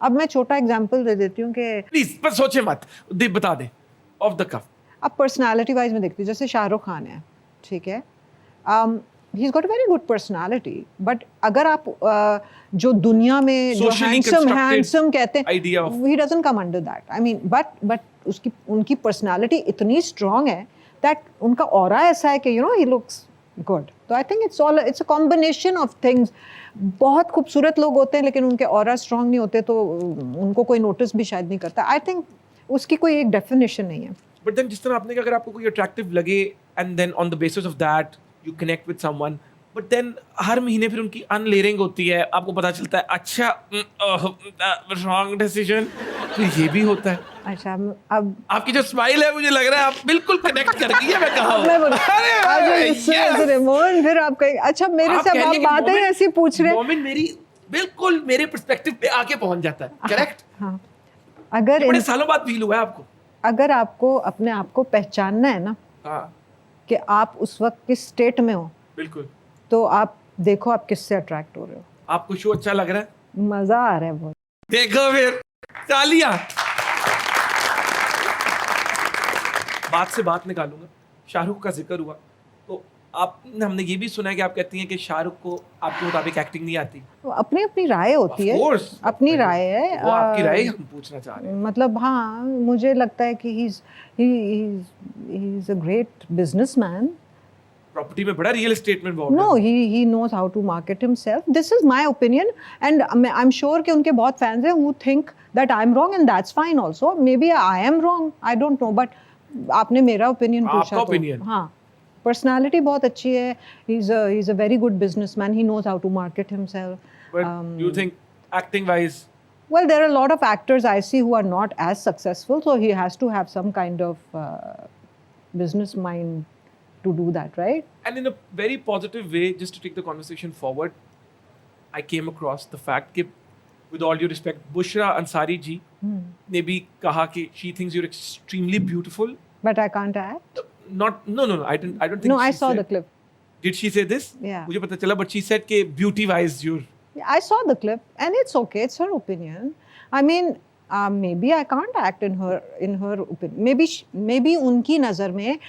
अब मैं छोटा एग्जांपल दे देती हूँ कि प्लीज पर सोचे मत, बता दे ऑफ द कफ। अब पर्सनालिटी वाइज में देखती हूँ, जैसे शाहरुख खान है, ठीक है, he is got a very good personality, but अगर आप जो दुनिया में जो हैंडसम कहते हैं, he doesn't come under that. I mean but उसकी उनकी पर्सनालिटी इतनी स्ट्रांग है दैट उनका ऑरा ऐसा है कि you know he looks good. तो I think it's a combination of things. बहुत खूबसूरत लोग होते हैं लेकिन उनके ऑरा स्ट्रांग नहीं होते तो उनको कोई नोटिस भी शायद नहीं करता। आई थिंक उसकी कोई एक डेफिनेशन नहीं है। बट देन जिस तरह आपने कहा, अगर आपको कोई अट्रैक्टिव लगे and then on the basis of that you connect with someone, but then हर महीने फिर उनकी अनलेयरिंग होती है, आपको पता चलता है अच्छा रॉन्ग डिसीजन, तो ये भी होता है। अच्छा, अब आपकी जो स्माइल है मुझे लग रहा है आप बिल्कुल कनेक्ट कर गई है। मैं कहा मोहन, फिर आप कहीं अच्छा मेरे से आप बातें ऐसी पूछ रहे हैं, मोमिन मेरी बिल्कुल मेरे पर्सपेक्टिव पे आके पहुंच जाता है। करेक्ट। हाँ, अगर बड़े सालों बाद फील हुआ है आपको? अगर आपको अपने आप को पहचानना है ना, हाँ, कि आप उस वक्त किस स्टेट में हो, बिल्कुल, तो आप देखो आप किससे अट्रैक्ट हो रहे हो। आपको शो अच्छा लग रहा है, मजा आ रहा है बहुत, देखो फिर तालियां। बात से बात निकालूंगा, शाहरुख का जिक्र हुआ तो आप, हमने ये भी सुना है कि आप कहती हैं कि शाहरुख को आपके मुताबिक एक्टिंग नहीं आती। अपनी अपनी राय होती है, अपनी राय है, वो आपकी राय हम पूछना चाह रहे हैं। मतलब हाँ, मुझे लगता है कि he is a great businessman. Property में बड़ा रियल एस्टेट में इन्वॉल्व है। No, he knows how to market himself. This is my opinion, and I'm sure कि उनके बहुत fans हैं who think that I'm wrong, and that's fine also. Maybe I am wrong, I don't know, but आपने मेरा opinion पूछा तो opinion. हाँ, personality बहुत अच्छी है. He's a very good businessman. He knows how to market himself. But you think acting wise? Well, there are a lot of actors I see who are not as successful, so he has to have some kind of business mind to do that, right? And in a very positive way, just to take the conversation forward, I came across the fact that, with all due respect, Bushra Ansari ji ने भी कहा कि she thinks you're extremely beautiful. But I can't act. No. I don't think. No, I saw the clip. Did she say this? Yeah. मुझे पता चला, but she said कि beauty wise you're. I saw the clip, and it's okay. It's her opinion. I mean, maybe I can't act in her opinion. Maybe उनकी नज़र में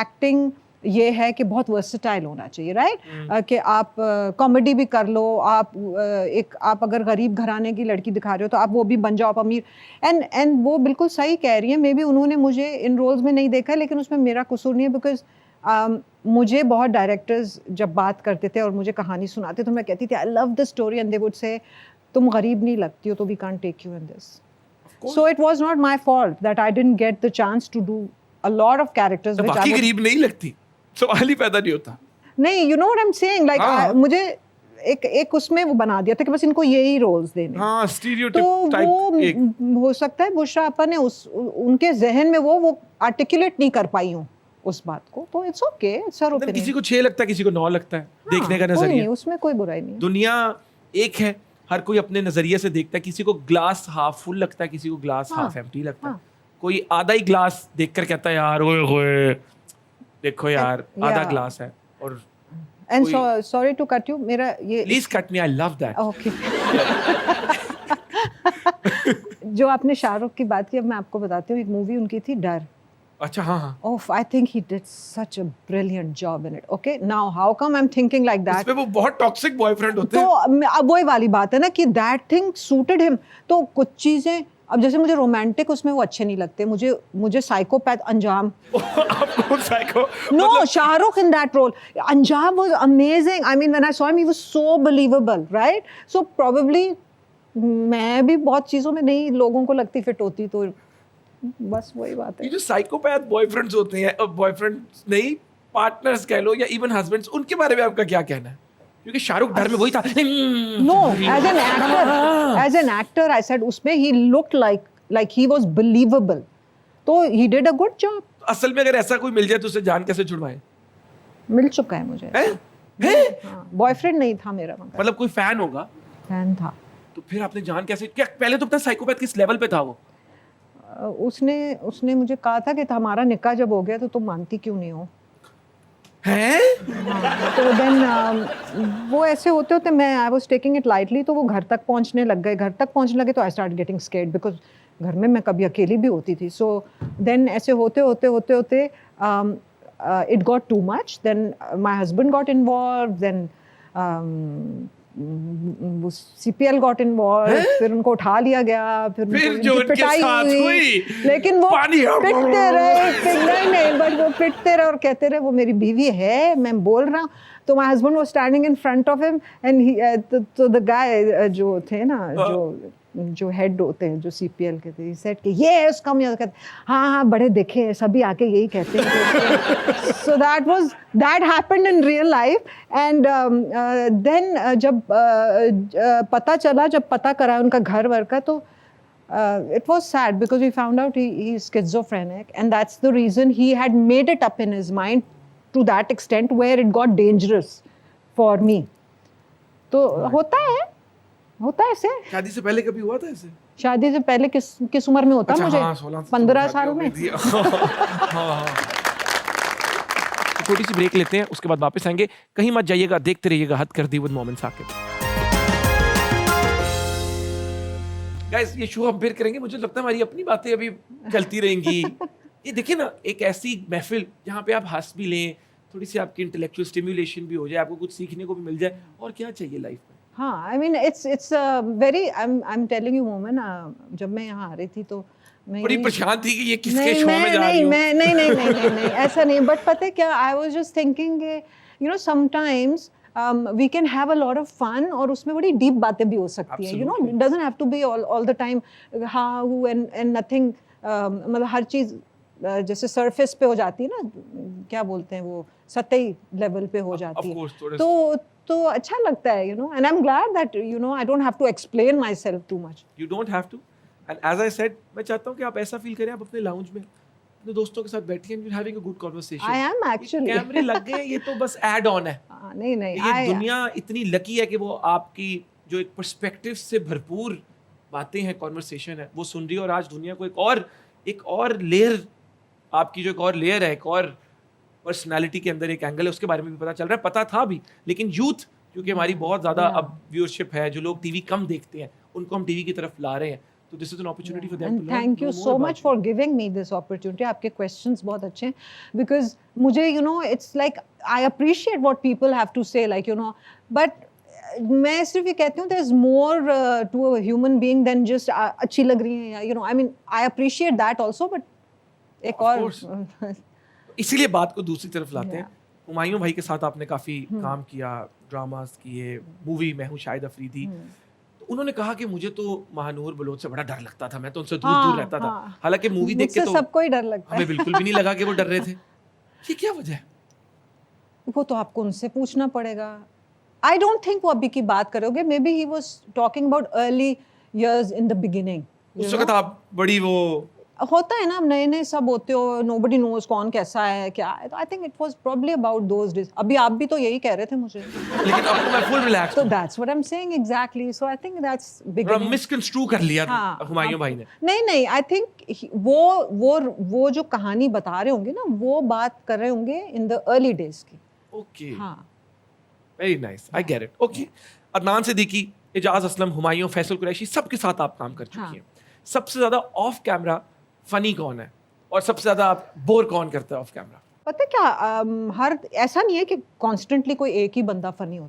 acting ये है कि बहुत वर्सेटाइल होना चाहिए, राइट? कि आप कॉमेडी भी कर लो, आप अगर गरीब घराने की लड़की दिखा रहे हो तो आप वो भी बन जाओ, आप अमीर। एंड वो बिल्कुल सही कह रही है। मे बी उन्होंने मुझे इन रोल्स में नहीं देखा है, लेकिन उसमें मेरा कसूर नहीं है, बिकॉज मुझे बहुत डायरेक्टर्स जब बात करते थे और मुझे कहानी सुनाते तो मैं कहती थी I love this story, and they would say तुम गरीब नहीं लगती हो तो we can't take you in this. So it was not my fault that I didn't get the chance to do a lot of characters which बाकी गरीब नहीं लगती, सवाल ही पैदा नहीं होता। नहीं, you know what I am saying, like मुझे एक उसमें वो बना दिया था कि बस इनको यही रोल्स देने। हाँ, स्टीरियोटाइप तो टाइप वो हो सकता है बुशरा अपा ने उनके जहन में वो आर्टिकुलेट नहीं कर पाई हूँ उस बात को, तो it's okay, it's her opinion. किसी को 6 लगता है, किसी को 9 लगता है, देखने का नजरिया, उसमें कोई बुराई नहीं। दुनिया एक है, हर कोई अपने नजरिए से देखता है। किसी को ग्लास हाफ फुल लगता है, किसी को ग्लास हाफ एम्प्टी लगता है। कोई आधा ही ग्लास देखकर कहता है यार ओए होए देखो यार आधा ग्लास है। और and sorry to cut you, मेरा ये please cut me, I love that. Okay. जो आपने शाहरुख की बात की, अब मैं आपको बताती हूँ, एक मूवी उनकी थी डर। अच्छा, हाँ। Oh, I think he did such a brilliant job in it. Okay, now how come I'm thinking like that? उसमें वो बहुत टॉक्सिक बॉयफ्रेंड होते हैं। तो अब वही वाली बात है ना कि that thing suited him. तो कुछ चीजें, अब जैसे मुझे रोमांटिक उसमें वो अच्छे नहीं लगते, मुझे साइकोपैथ अंजाम। आपको psycho? No, Shahrukh in that role. अंजाम was amazing. I mean, when I saw him, he was so believable, right? So probably मैं भी बहुत चीजों में नहीं लोगों को लगती फिट होती, तो बस वही बात है। ये जो साइकोपैथ बॉयफ्रेंड्स होते हैं, बॉयफ्रेंड्स नहीं, पार्टनर्स कह लो या इवन हस्बैंड्स, उनके बारे में आपका क्या कहना है? क्योंकि शाहरुख डर में वही था। No, as an actor I said उसमें he looked like he was believable, तो he did a good job. असल में अगर ऐसा कोई मिल जाए तो उसे जान कैसे छुड़वाएं? मिल चुका है मुझे। बॉयफ्रेंड नहीं था मेरा, मगर मतलब कोई फैन होगा? फैन था। तो फिर आपने जान कैसे, क्या पहले तो पता साइकोपैथ किस लेवल पे था वो? उसने मुझे कहा था कि हमारा निकाह जब हो गया तो तुम मानती क्यों नहीं हो? हैं? हाँ, तो देन वो ऐसे होते होते मैं I was taking it lightly, तो वो घर तक पहुंचने लग गए। घर तक पहुंचने लगे तो I start getting scared because घर में मैं कभी अकेली भी होती थी। सो देन ऐसे होते होते होते होते it got too much. Then my husband got involve, then वो सीपीएल गॉट इन्वॉल्व, फिर उनको उठा लिया गया, फिर जो उनकी उनके पिटाई साथ हुई, लेकिन वो पानी पिटते रहे, नहीं बट वो पिटते रहे और कहते रहे वो मेरी बीवी है, मैं बोल रहा हूँ। तो my husband was standing in front of him and तो द गाय जो थे ना, जो हेड होते हैं, जो सीपीएल के थे, ही सेड कि ये उसका मुझे कहते हाँ बड़े देखे हैं, सभी आके यही कहते हैं। So that happened in real life. And then जब पता चला, जब पता करा उनका घर वर का, तो it was sad because we found out he is schizophrenic, and that's the reason he had made it up in his mind to that extent where it got dangerous for me. तो होता है ऐसे। शादी से पहले कभी हुआ था ऐसे? शादी से पहले किस उम्र में होता अच्छा, मुझे? हाँ, 16 15 साल में। हाँ। छोटी सी ब्रेक लेते हैं, उसके बाद वापस आएंगे। कहीं मत जाइएगा, देखते रहिएगा हद कर दी विद मोमेंट साकिब। गाइस, ये शो हम फिर करेंगे। मुझे लगता है हमारी अपनी बातें अभी चलती रहेंगी। ये देखिए ना, एक ऐसी महफिल जहाँ पे आप हंस भी लें, थोड़ी सी आपकी इंटेलेक्चुअल स्टिम्युलेशन भी हो जाए, आपको कुछ सीखने को भी मिल जाए, और क्या चाहिए लाइफ में? हाँ, I mean it's very, I am telling you moment, जब मैं यहाँ आ रही थी तो मैं बड़ी परेशान थी कि ये किसके शो में जा रही हूँ। नहीं ऐसा नहीं, बट पता है क्या, I was just thinking, you know, sometimes we can have a lot of fun और उसमें बड़ी डीप बातें भी हो सकती हैं, you know, it doesn't have to be all the time हाँ हूँ and nothing, मतलब हर चीज़ जैसे सरफेस पे हो जाती है ना, क्या बोलते हैं वो, सतही लेवल पे हो जाती है, तो अच्छा लगता है, you know, and I'm glad that, you know, I don't have to explain myself too much. You don't have to, and as I said, मैं चाहता हूँ कि आप ऐसा फील करें, आप अपने लाउंज में अपने दोस्तों के साथ बैठिए and you're having a good conversation. I am actually. कैमरे लग गए, ये तो बस ऐड ऑन है। नहीं ये दुनिया इतनी लकी है कि वो आपकी जो एक पर्सपेक्टिव से भरपूर बातें हैं, कॉन्वर्सेशन है, वो सुन रही है, और आज दुनिया को एक और लेयर, आपकी जो एक और लेयर है, एक और पर्सनालिटी के अंदर एक एंगल है, उसके बारे में भी पता चल रहा है। पता था भी, लेकिन यूथ, क्योंकि हमारी बहुत ज़्यादा अब व्यूअरशिप है, जो लोग टीवी कम देखते हैं, उनको हम टीवी की तरफ ला रहे हैं, तो this is an opportunity for them to learn. Thank you so much for giving me this opportunity. आपके क्वेश्चंस बहुत अच्छे हैं, बिकॉज मुझे, you know, it's like I appreciate what people have to say, like, you know, but मैं सिर्फ ये कहती हूँ, there is more to a human being than just अच्छी लग रही है, you know, I mean I appreciate that also, but एक और इसीलिए बात को दूसरी तरफ लाते हैं। हुमायूं भाई के साथ आपने काफ़ी काम किया, ड्रामास किए, मूवी मैं हूँ शाहिद अफरीदी, तो उन्होंने कहा कि मुझे तो महानूर बलोच से बड़ा डर लगता था, मैं तो उनसे दूर दूर रहता था। हालांकि मूवी देख के तो सबको ही डर लगता है, हमें बिल्कुल भी नहीं लगा कि वो डर रहे थे। ये क्या वजह है? वो तो आपको उनसे पूछना पड़ेगा। आई डोंट थिंक वो अभी की बात करोगे, may be he was talking about early years in the beginning. उस वक्त आप बड़ी वो होता है ना, नए सब होते हो, नोबडी नोज कौन कैसा है क्या है, तो I think it was probably about those days. अभी आप भी तो यही कह रहे थे मुझे, लेकिन अब तो मैं फुल रिलैक्स तो that's what I am saying exactly. So I think that's beginning, misconstrue कर लिया हुमायूं भाई ने। नहीं, आई थिंक वो जो कहानी बता रहे होंगे ना, वो बात कर रहे होंगे इन द अर्ली डेज की। ओके, हाँ, very nice, I get it. Okay, Adnan Siddiqui, Ejaz Aslam, Humayun, Faisal Qureshi, सबके साथ आप काम कर चुकी हैं। सबसे ज्यादा ऑफ कैमरा फनी कौन है, और सबसे ज्यादा आप बोर कौन करता है ऑफ कैमरा? पता है क्या, हर ऐसा नहीं है कि कॉन्स्टेंटली कोई एक ही बंदा फनी होता है।